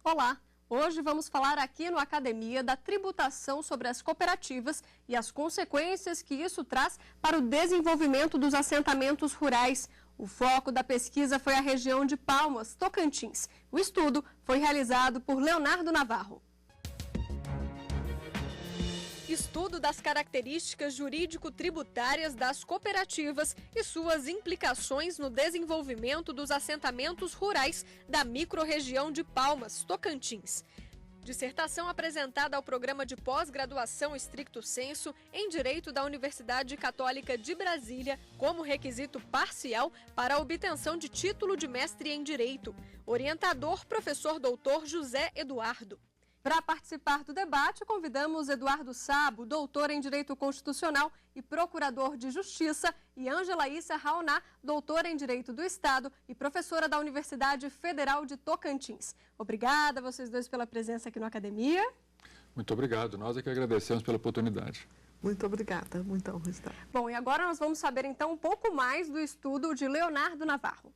Olá! Hoje vamos falar aqui no Academia da tributação sobre as cooperativas e as consequências que isso traz para o desenvolvimento dos assentamentos rurais. O foco da pesquisa foi a região de Palmas, Tocantins. O estudo foi realizado por Leonardo Navarro. Estudo das características jurídico-tributárias das cooperativas e suas implicações no desenvolvimento dos assentamentos rurais da microrregião de Palmas, Tocantins. Dissertação apresentada ao programa de pós-graduação Stricto Sensu em Direito da Universidade Católica de Brasília como requisito parcial para a obtenção de título de mestre em Direito. Orientador, professor doutor José Eduardo. Para participar do debate, convidamos Eduardo Sabo, doutor em Direito Constitucional e procurador de Justiça, e Ângela Issa Raoná, doutora em Direito do Estado e professora da Universidade Federal de Tocantins. Obrigada a vocês dois pela presença aqui no Academia. Muito obrigado. Nós é que agradecemos pela oportunidade. Muito obrigada. Muita honra estar. Bom, e agora nós vamos saber então um pouco mais do estudo de Leonardo Navarro.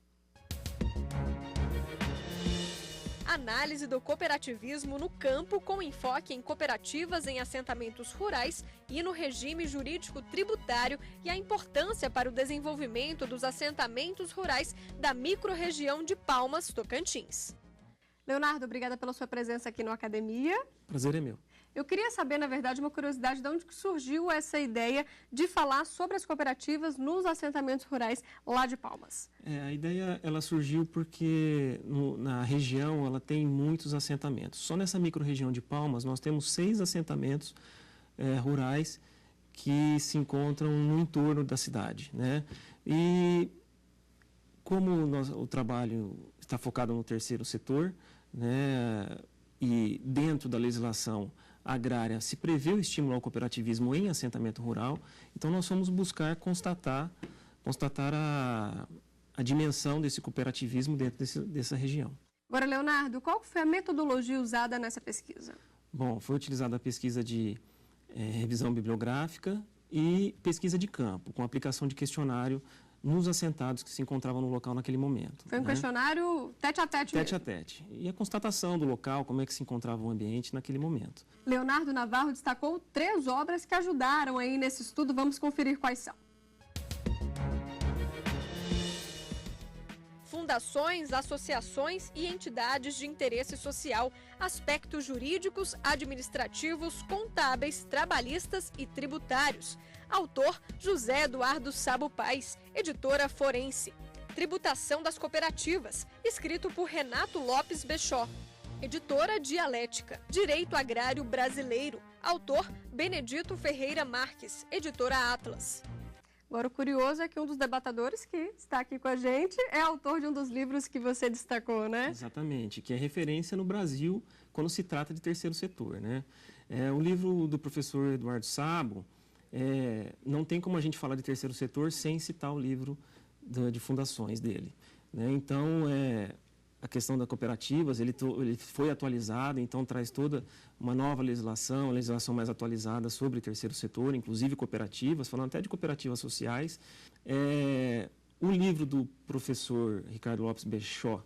Análise do cooperativismo no campo com enfoque em cooperativas em assentamentos rurais e no regime jurídico tributário e a importância para o desenvolvimento dos assentamentos rurais da microrregião de Palmas, Tocantins. Leonardo, obrigada pela sua presença aqui no Academia. Prazer é meu. Eu queria saber, na verdade, uma curiosidade, de onde surgiu essa ideia de falar sobre as cooperativas nos assentamentos rurais lá de Palmas? A ideia ela surgiu porque na região ela tem muitos assentamentos. Só nessa microrregião de Palmas nós temos 6 assentamentos rurais que se encontram no entorno da cidade, né? E como o trabalho está focado no terceiro setor, né? E dentro da legislação agrária se prevê o estímulo ao cooperativismo em assentamento rural, então nós fomos buscar constatar a dimensão desse cooperativismo dentro dessa região. Agora, Leonardo, qual foi a metodologia usada nessa pesquisa? Bom, foi utilizada a pesquisa de revisão bibliográfica e pesquisa de campo, com aplicação de questionário nos assentados que se encontravam no local naquele momento. Foi um questionário tete a tete mesmo? Tete a tete. E a constatação do local, como é que se encontrava o ambiente naquele momento. Leonardo Navarro destacou 3 obras que ajudaram aí nesse estudo. Vamos conferir quais são. Fundações, associações e entidades de interesse social, aspectos jurídicos, administrativos, contábeis, trabalhistas e tributários. Autor, José Eduardo Sabo Paes, editora Forense. Tributação das cooperativas, escrito por Renato Lopes Bechó. Editora Dialética, Direito Agrário Brasileiro. Autor, Benedito Ferreira Marques, editora Atlas. Agora, o curioso é que um dos debatedores que está aqui com a gente é autor de um dos livros que você destacou, né? Exatamente, que é referência no Brasil quando se trata de terceiro setor, né? O livro do professor Eduardo Sabo, não tem como a gente falar de terceiro setor sem citar o livro de fundações dele, né? Então, a questão das cooperativas, ele foi atualizado, então traz toda uma nova legislação, mais atualizada sobre o terceiro setor, inclusive cooperativas, falando até de cooperativas sociais. O livro do professor Ricardo Lopes Bechó,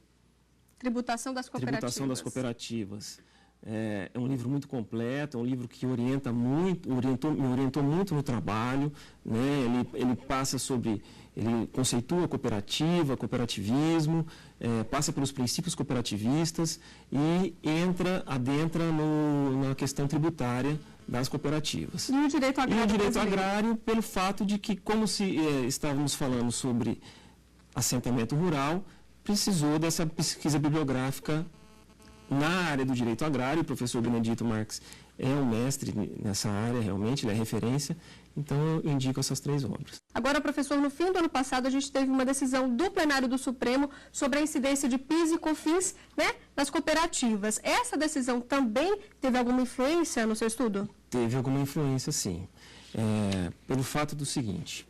Tributação das Cooperativas. É um livro muito completo, é um livro que me orientou muito no trabalho, né? Ele conceitua cooperativismo, passa pelos princípios cooperativistas e adentra na questão tributária das cooperativas. E o direito agrário? E o direito agrário, pelo fato de que, como estávamos falando sobre assentamento rural, precisou dessa pesquisa bibliográfica na área do direito agrário. O professor Benedito Marques é um mestre nessa área, realmente, ele é referência, então eu indico essas 3 obras. Agora, professor, no fim do ano passado a gente teve uma decisão do plenário do Supremo sobre a incidência de PIS e COFINS, né, nas cooperativas. Essa decisão também teve alguma influência no seu estudo? Teve alguma influência, sim. Pelo fato do seguinte,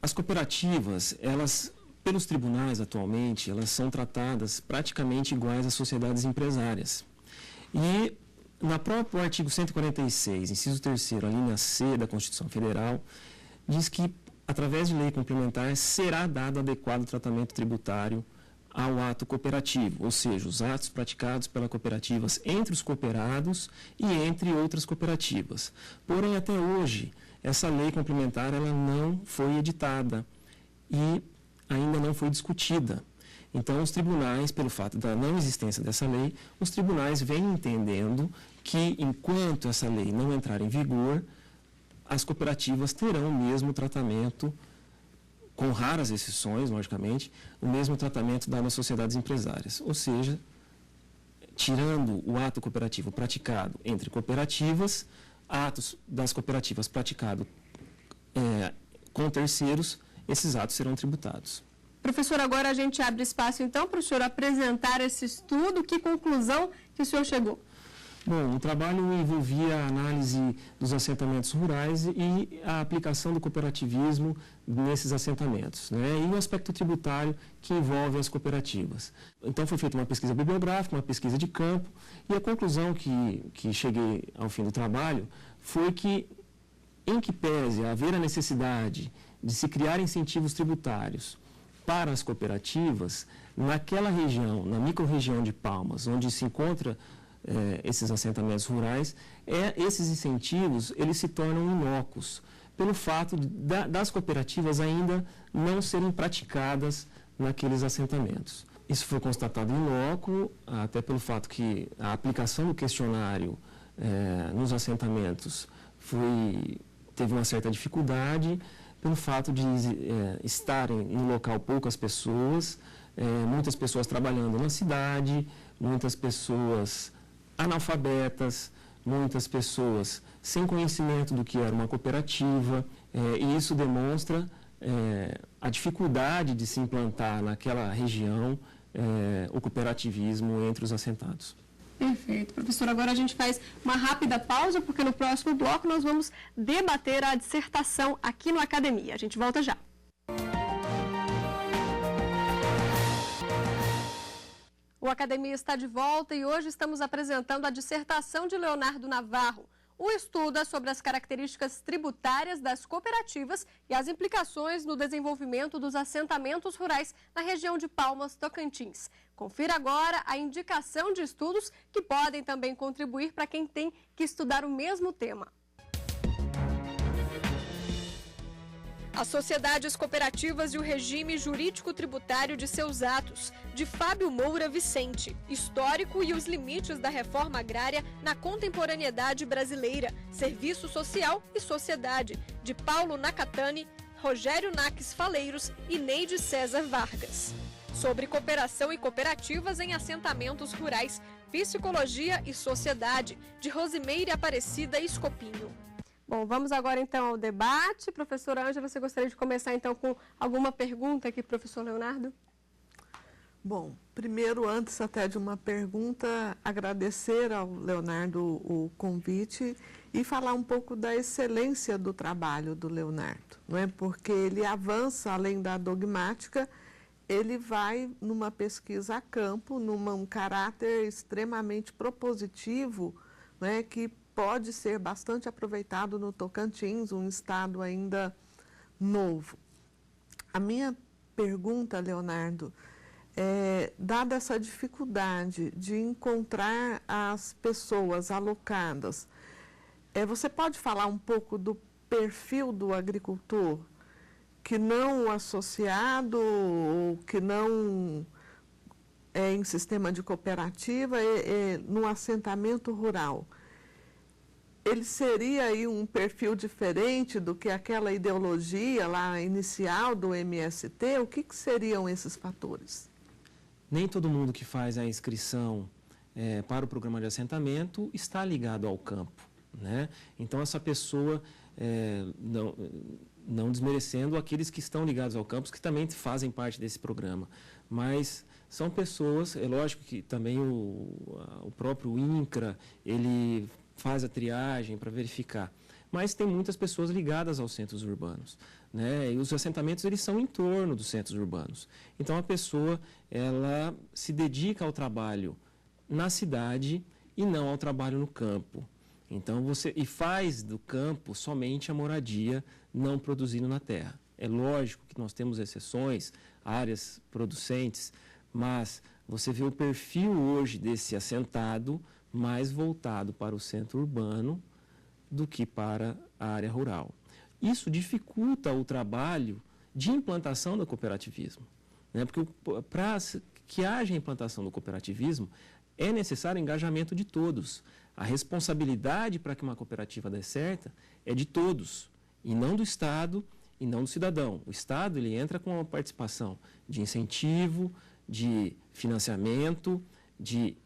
as cooperativas, pelos tribunais atualmente, elas são tratadas praticamente iguais às sociedades empresárias. E no próprio artigo 146, inciso 3º, a linha C da Constituição Federal, diz que, através de lei complementar, será dado adequado tratamento tributário ao ato cooperativo, ou seja, os atos praticados pelas cooperativas entre os cooperados e entre outras cooperativas. Porém, até hoje, essa lei complementar ela não foi editada e ainda não foi discutida. Então, os tribunais, pelo fato da não existência dessa lei, os tribunais vêm entendendo que, enquanto essa lei não entrar em vigor, as cooperativas terão o mesmo tratamento, com raras exceções, logicamente, o mesmo tratamento das sociedades empresárias. Ou seja, tirando o ato cooperativo praticado entre cooperativas, atos das cooperativas praticados com terceiros, esses atos serão tributados. Professor, agora a gente abre espaço, então, para o senhor apresentar esse estudo. Que conclusão que o senhor chegou? Bom, o trabalho envolvia a análise dos assentamentos rurais e a aplicação do cooperativismo nesses assentamentos, né? E o aspecto tributário que envolve as cooperativas. Então, foi feita uma pesquisa bibliográfica, uma pesquisa de campo, e a conclusão que cheguei ao fim do trabalho foi que, em que pese haver a necessidade de se criar incentivos tributários para as cooperativas, naquela região, na microrregião de Palmas, onde se encontra esses assentamentos rurais, esses incentivos eles se tornam inócuos, pelo fato das cooperativas ainda não serem praticadas naqueles assentamentos. Isso foi constatado em loco, até pelo fato que a aplicação do questionário nos assentamentos teve uma certa dificuldade, pelo fato de estarem no local poucas pessoas, muitas pessoas trabalhando na cidade, muitas pessoas analfabetas, muitas pessoas sem conhecimento do que era uma cooperativa, e isso demonstra a dificuldade de se implantar naquela região o cooperativismo entre os assentados. Perfeito. Professor, agora a gente faz uma rápida pausa, porque no próximo bloco nós vamos debater a dissertação aqui no Academia. A gente volta já. O Academia está de volta e hoje estamos apresentando a dissertação de Leonardo Navarro. O estudo é sobre as características tributárias das cooperativas e as implicações no desenvolvimento dos assentamentos rurais na região de Palmas, Tocantins. Confira agora a indicação de estudos que podem também contribuir para quem tem que estudar o mesmo tema. As sociedades cooperativas e o regime jurídico-tributário de seus atos, de Fábio Moura Vicente, Histórico e os limites da reforma agrária na contemporaneidade brasileira, Serviço Social e Sociedade, de Paulo Nakatani, Rogério Naques Faleiros e Neide César Vargas. Sobre cooperação e cooperativas em assentamentos rurais, Psicologia e Sociedade, de Rosimeire Aparecida Escopinho. Bom, vamos agora então ao debate. Professora Ângela, você gostaria de começar então com alguma pergunta aqui, professor Leonardo? Bom, primeiro, antes até de uma pergunta, agradecer ao Leonardo o convite e falar um pouco da excelência do trabalho do Leonardo, não é? Porque ele avança além da dogmática, ele vai numa pesquisa a campo, num caráter extremamente propositivo, não é? Que pode ser bastante aproveitado no Tocantins, um estado ainda novo. A minha pergunta, Leonardo, dada essa dificuldade de encontrar as pessoas alocadas, você pode falar um pouco do perfil do agricultor que não associado ou que não é em sistema de cooperativa, no assentamento rural? Ele seria aí um perfil diferente do que aquela ideologia lá inicial do MST? O que seriam esses fatores? Nem todo mundo que faz a inscrição para o programa de assentamento está ligado ao campo, né? Então, essa pessoa, não desmerecendo aqueles que estão ligados ao campo, que também fazem parte desse programa, mas são pessoas, é lógico que também o próprio INCRA, ele faz a triagem para verificar. Mas tem muitas pessoas ligadas aos centros urbanos, né? E os assentamentos, eles são em torno dos centros urbanos. Então, a pessoa, ela se dedica ao trabalho na cidade e não ao trabalho no campo. Então, e faz do campo somente a moradia, não produzindo na terra. É lógico que nós temos exceções, áreas producentes, mas você vê o perfil hoje desse assentado mais voltado para o centro urbano do que para a área rural. Isso dificulta o trabalho de implantação do cooperativismo, né? Porque para que haja implantação do cooperativismo é necessário engajamento de todos. A responsabilidade para que uma cooperativa dê certo é de todos, e não do Estado e não do cidadão. O Estado ele entra com a participação de incentivo, de financiamento, de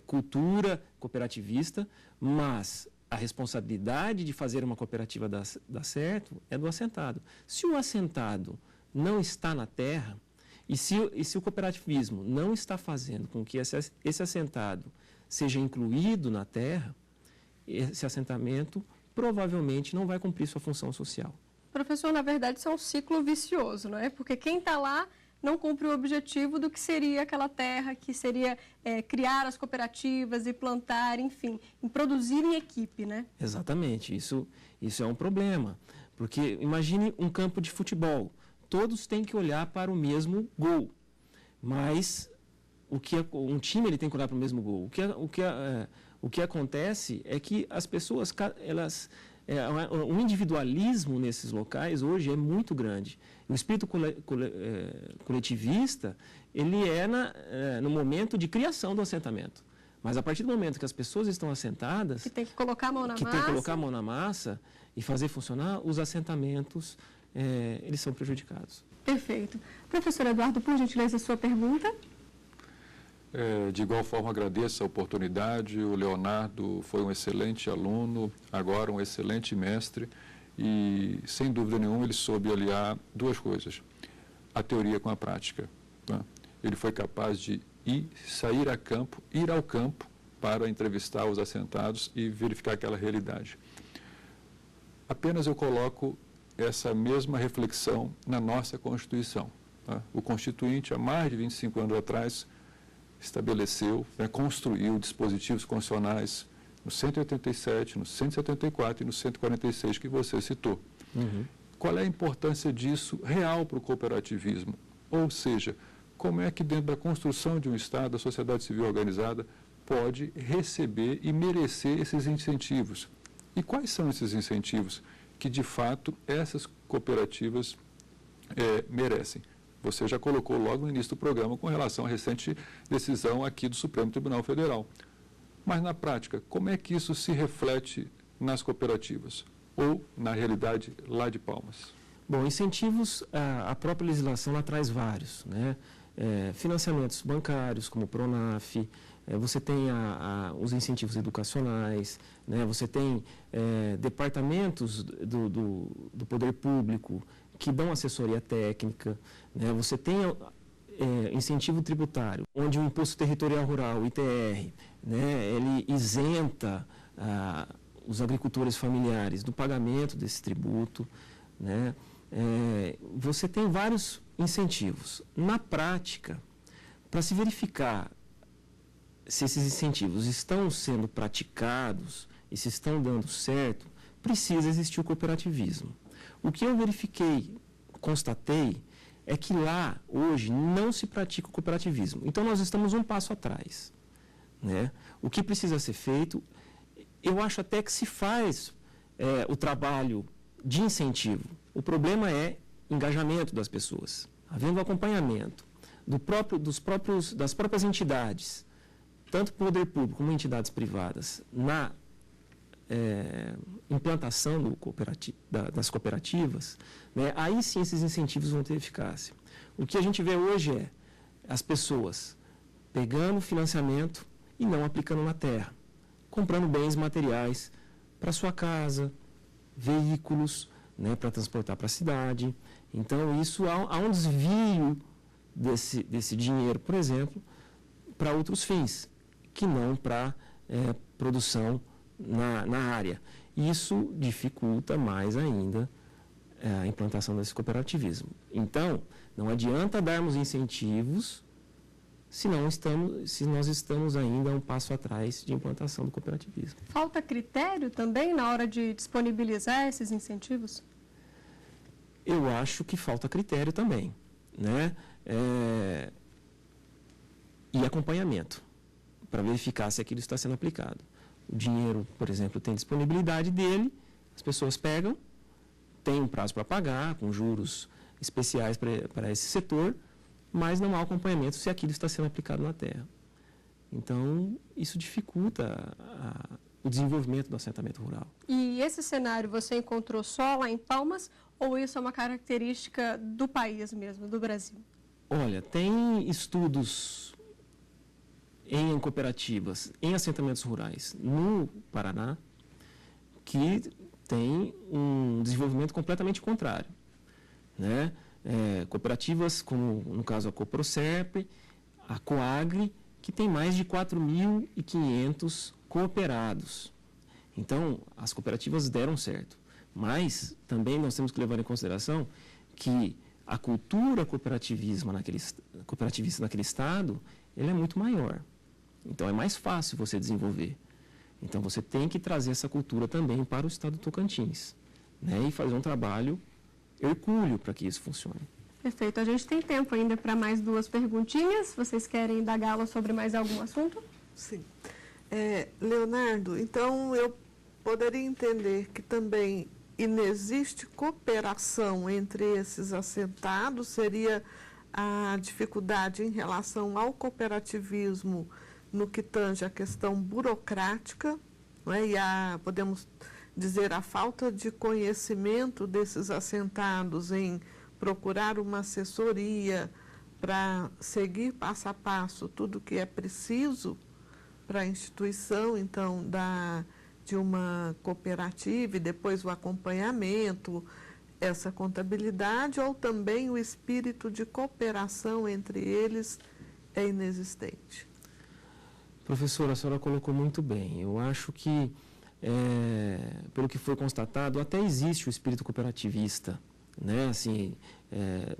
cultura cooperativista, mas a responsabilidade de fazer uma cooperativa dar certo é do assentado. Se o assentado não está na terra, e se o cooperativismo não está fazendo com que esse assentado seja incluído na terra, esse assentamento provavelmente não vai cumprir sua função social. Professor, na verdade isso é um ciclo vicioso, não é? Porque quem está lá não cumpre o objetivo do que seria aquela terra, que seria criar as cooperativas e plantar, enfim, em produzir em equipe, né? Exatamente, isso é um problema, porque imagine um campo de futebol, todos têm que olhar para o mesmo gol, mas um time ele tem que olhar para o mesmo gol. O que acontece é que as pessoas, o individualismo nesses locais hoje é muito grande. O espírito coletivista, ele no momento de criação do assentamento. Mas a partir do momento que as pessoas estão assentadas... Que tem que colocar a mão na massa. Que tem que colocar a mão na massa e fazer funcionar, os assentamentos, eles são prejudicados. Perfeito. Professor Eduardo, por gentileza, a sua pergunta? De igual forma, agradeço a oportunidade. O Leonardo foi um excelente aluno, agora um excelente mestre e, sem dúvida nenhuma, ele soube aliar duas coisas, a teoria com a prática, né? Ele foi capaz de ir ao campo para entrevistar os assentados e verificar aquela realidade. Apenas eu coloco essa mesma reflexão na nossa Constituição, né? O Constituinte, há mais de 25 anos atrás, estabeleceu, construiu dispositivos constitucionais no 187, no 174 e no 146 que você citou. Uhum. Qual é a importância disso real para o cooperativismo? Ou seja, como é que dentro da construção de um Estado, a sociedade civil organizada pode receber e merecer esses incentivos? E quais são esses incentivos que, de fato, essas cooperativas merecem? Você já colocou logo no início do programa com relação à recente decisão aqui do Supremo Tribunal Federal. Mas, na prática, como é que isso se reflete nas cooperativas ou, na realidade, lá de Palmas? Bom, incentivos, a própria legislação lá traz vários, né? Financiamentos bancários, como o Pronaf, você tem os incentivos educacionais, né? Você tem departamentos do poder público que dão assessoria técnica, né? Você tem incentivo tributário, onde o Imposto Territorial Rural, o ITR, né? Ele isenta os agricultores familiares do pagamento desse tributo, né? Você tem vários incentivos. Na prática, para se verificar se esses incentivos estão sendo praticados e se estão dando certo, precisa existir o cooperativismo. O que eu constatei, é que lá, hoje, não se pratica o cooperativismo. Então, nós estamos um passo atrás, né? O que precisa ser feito, eu acho até que se faz o trabalho de incentivo. O problema é engajamento das pessoas, havendo acompanhamento das próprias entidades, tanto poder público como entidades privadas, na implantação das cooperativas, né, aí sim esses incentivos vão ter eficácia. O que a gente vê hoje é as pessoas pegando financiamento e não aplicando na terra, comprando bens materiais para sua casa, veículos, né, para transportar para a cidade. Então, isso há um desvio desse dinheiro, por exemplo, para outros fins, que não para produção na área. Isso dificulta mais ainda a implantação desse cooperativismo. Então, não adianta darmos incentivos se nós estamos ainda um passo atrás de implantação do cooperativismo. Falta critério também na hora de disponibilizar esses incentivos? Eu acho que falta critério também, né? e acompanhamento, para verificar se aquilo está sendo aplicado. O dinheiro, por exemplo, tem disponibilidade dele, as pessoas pegam, tem um prazo para pagar, com juros especiais para esse setor, mas não há acompanhamento se aquilo está sendo aplicado na terra. Então, isso dificulta o desenvolvimento do assentamento rural. E esse cenário você encontrou só lá em Palmas ou isso é uma característica do país mesmo, do Brasil? Olha, tem estudos em cooperativas, em assentamentos rurais no Paraná, que tem um desenvolvimento completamente contrário, né? Cooperativas como, no caso, a Coprocerp, a Coagri, que tem mais de 4.500 cooperados. Então, as cooperativas deram certo. Mas também nós temos que levar em consideração que a cultura cooperativista naquele estado, ele é muito maior. Então, é mais fácil você desenvolver. Então, você tem que trazer essa cultura também para o estado do Tocantins, né? E fazer um trabalho hercúleo para que isso funcione. Perfeito. A gente tem tempo ainda para mais 2 perguntinhas. Vocês querem indagá-la sobre mais algum assunto? Sim. Leonardo, então eu poderia entender que também inexiste cooperação entre esses assentados, seria a dificuldade em relação ao cooperativismo no que tange a questão burocrática, né? E podemos dizer, a falta de conhecimento desses assentados em procurar uma assessoria para seguir passo a passo tudo o que é preciso para a instituição, então, de uma cooperativa e depois o acompanhamento, essa contabilidade, ou também o espírito de cooperação entre eles é inexistente? Professora, a senhora colocou muito bem. Eu acho que, pelo que foi constatado, até existe o espírito cooperativista, né, assim,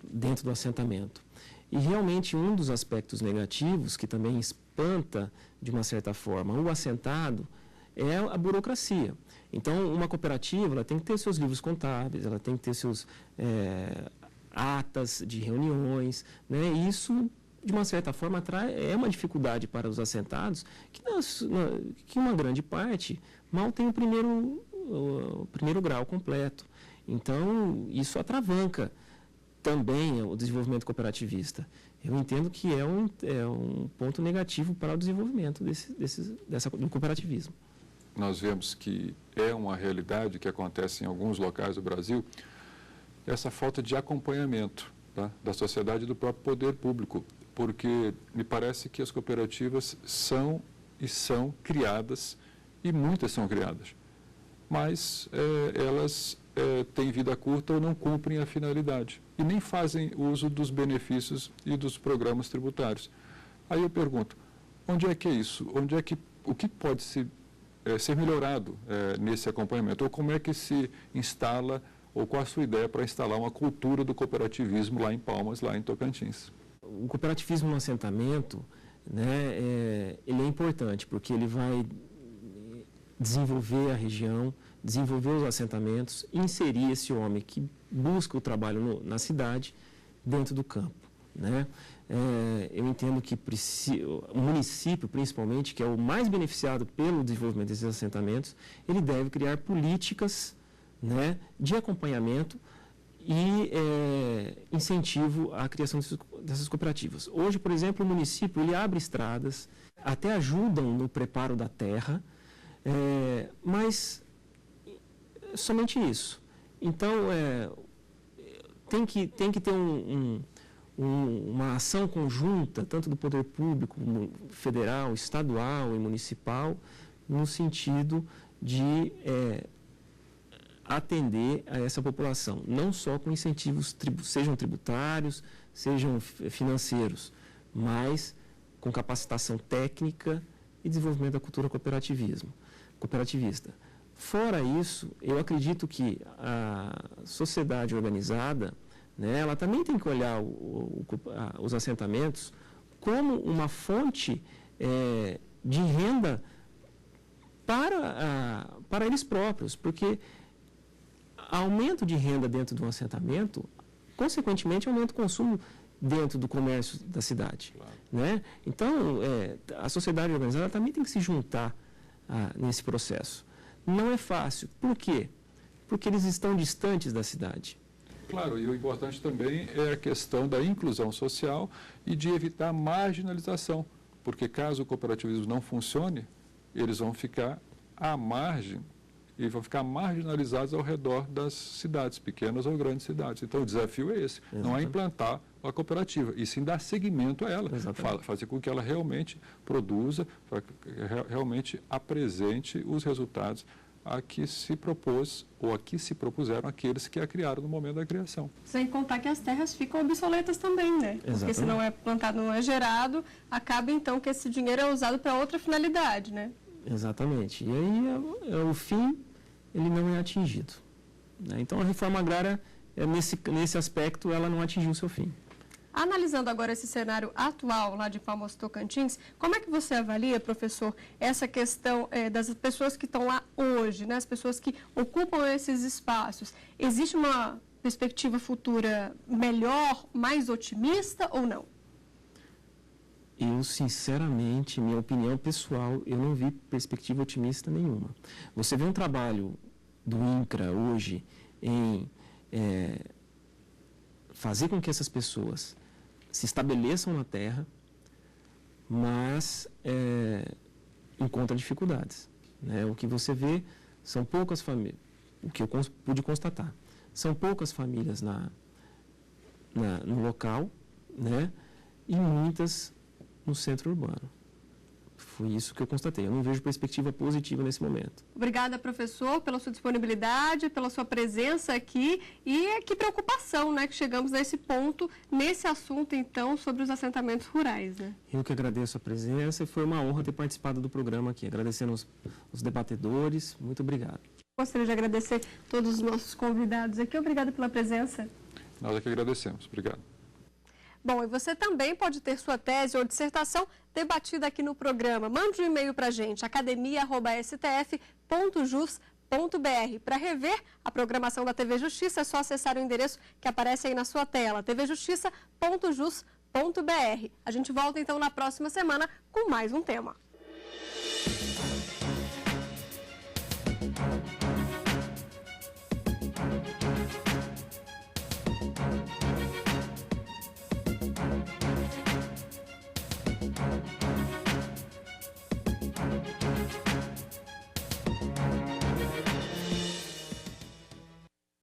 dentro do assentamento. E realmente um dos aspectos negativos, que também espanta, de uma certa forma, o assentado, é a burocracia. Então, uma cooperativa, ela tem que ter seus livros contábeis, ela tem que ter seus atas de reuniões, né? E isso, de uma certa forma, é uma dificuldade para os assentados, que uma grande parte mal tem o primeiro grau completo. Então, isso atravanca também o desenvolvimento cooperativista. Eu entendo que é um ponto negativo para o desenvolvimento do cooperativismo. Nós vemos que é uma realidade que acontece em alguns locais do Brasil, essa falta de acompanhamento, tá, da sociedade e do próprio poder público, porque me parece que as cooperativas são criadas, e muitas são criadas, mas elas têm vida curta ou não cumprem a finalidade e nem fazem uso dos benefícios e dos programas tributários. Aí eu pergunto, onde é que é isso? O que pode ser melhorado nesse acompanhamento? Ou como é que se instala, ou qual a sua ideia para instalar uma cultura do cooperativismo lá em Palmas, lá em Tocantins? O cooperativismo no assentamento, né, ele é importante, porque ele vai desenvolver a região, desenvolver os assentamentos, inserir esse homem que busca o trabalho na cidade dentro do campo, né? Eu entendo que o município, principalmente, que é o mais beneficiado pelo desenvolvimento desses assentamentos, ele deve criar políticas, né, de acompanhamento e incentivo à criação dessas cooperativas. Hoje, por exemplo, o município ele abre estradas, até ajudam no preparo da terra, mas somente isso. Então, tem que ter uma ação conjunta, tanto do poder público, federal, estadual e municipal, no sentido de atender a essa população, não só com incentivos, sejam tributários, sejam financeiros, mas com capacitação técnica e desenvolvimento da cultura cooperativista. Fora isso, eu acredito que a sociedade organizada, né, ela também tem que olhar os assentamentos como uma fonte de renda para eles próprios, porque aumento de renda dentro de um assentamento, consequentemente, aumenta o consumo dentro do comércio da cidade. Claro. Né? Então, a sociedade organizada também tem que se juntar nesse processo. Não é fácil. Por quê? Porque eles estão distantes da cidade. Claro, e o importante também é a questão da inclusão social e de evitar a marginalização, porque caso o cooperativismo não funcione, eles vão ficar à margem e vão ficar marginalizados ao redor das cidades, pequenas ou grandes cidades. Então, o desafio é esse, Exatamente. não é implantar a cooperativa, e sim dar seguimento a ela, fazer com que ela realmente produza, realmente apresente os resultados a que se propôs ou a que se propuseram aqueles que a criaram no momento da criação. Sem contar que as terras ficam obsoletas também, né? Exatamente. Porque se não é plantado, não é gerado, acaba então que esse dinheiro é usado para outra finalidade, né? Exatamente. E aí o fim, ele não é atingido. Né? Então, a reforma agrária, nesse aspecto, ela não atingiu o seu fim. Analisando agora esse cenário atual lá de Palmas Tocantins, como é que você avalia, professor, essa questão das pessoas que estão lá hoje, né, as pessoas que ocupam esses espaços? Existe uma perspectiva futura melhor, mais otimista ou não? Eu, sinceramente, minha opinião pessoal, eu não vi perspectiva otimista nenhuma. Você vê um trabalho do INCRA hoje em fazer com que essas pessoas se estabeleçam na terra, mas encontra dificuldades. Né? O que você vê são poucas famílias, o que eu pude constatar, são poucas famílias no local, né? E muitas no centro urbano. Foi isso que eu constatei. Eu não vejo perspectiva positiva nesse momento. Obrigada, professor, pela sua disponibilidade, pela sua presença aqui e que preocupação, né, que chegamos nesse ponto, nesse assunto, então, sobre os assentamentos rurais, né? Eu que agradeço a presença e foi uma honra ter participado do programa aqui. Agradecendo os debatedores. Muito obrigado. Gostaria de agradecer todos os nossos convidados aqui. Obrigada pela presença. Nós é que agradecemos. Obrigado. Bom, e você também pode ter sua tese ou dissertação debatida aqui no programa. Mande um e-mail para a gente, academia@stf.jus.br. Para rever a programação da TV Justiça, é só acessar o endereço que aparece aí na sua tela, tvjustiça.jus.br. A gente volta então na próxima semana com mais um tema.